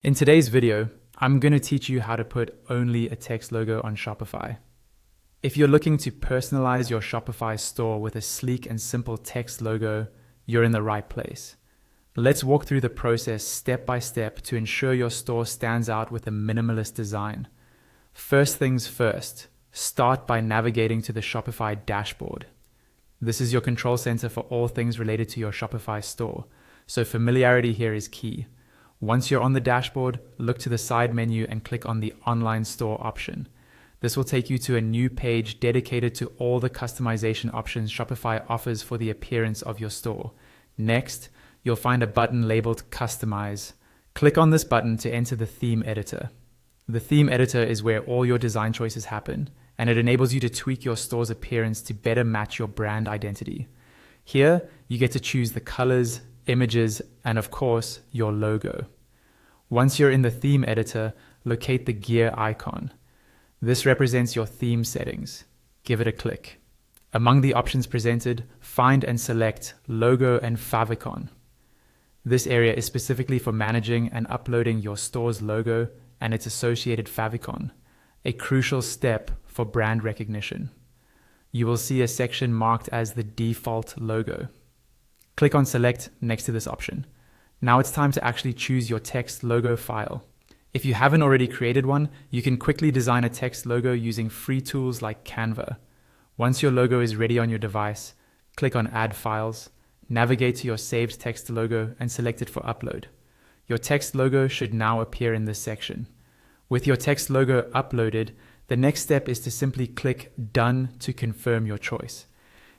In today's video, I'm going to teach you how to put only a text logo on Shopify. If you're looking to personalize your Shopify store with a sleek and simple text logo, you're in the right place. Let's walk through the process step by step to ensure your store stands out with a minimalist design. First things first, start by navigating to the Shopify dashboard. This is your control center for all things related to your Shopify store, so familiarity here is key. Once you're on the dashboard, look to the side menu and click on the Online Store option. This will take you to a new page dedicated to all the customization options Shopify offers for the appearance of your store. Next, you'll find a button labeled Customize. Click on this button to enter the theme editor. The theme editor is where all your design choices happen, and it enables you to tweak your store's appearance to better match your brand identity. Here, you get to choose the colors, images, and of course, your logo. Once you're in the theme editor, locate the gear icon. This represents your theme settings. Give it a click. Among the options presented, find and select Logo and Favicon. This area is specifically for managing and uploading your store's logo and its associated favicon, a crucial step for brand recognition. You will see a section marked as the default logo. Click on Select next to this option. Now it's time to actually choose your text logo file. If you haven't already created one, you can quickly design a text logo using free tools like Canva. Once your logo is ready on your device, click on Add Files, navigate to your saved text logo and select it for upload. Your text logo should now appear in this section. With your text logo uploaded, the next step is to simply click Done to confirm your choice.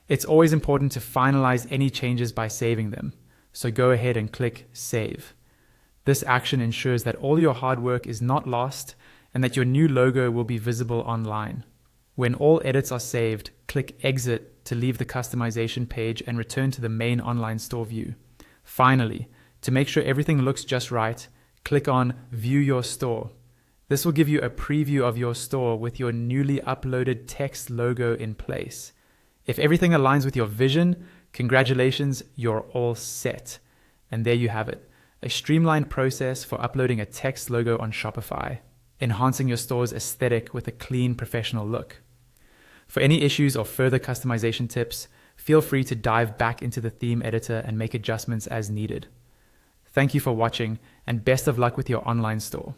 It's always important to finalize any changes by saving them, so go ahead and click Save. This action ensures that all your hard work is not lost and that your new logo will be visible online. When all edits are saved, click Exit to leave the customization page and return to the main online store view. Finally, to make sure everything looks just right, click on View Your Store. This will give you a preview of your store with your newly uploaded text logo in place. If everything aligns with your vision, congratulations, you're all set. And there you have it, a streamlined process for uploading a text logo on Shopify, enhancing your store's aesthetic with a clean, professional look. For any issues or further customization tips, feel free to dive back into the theme editor and make adjustments as needed. Thank you for watching, and best of luck with your online store.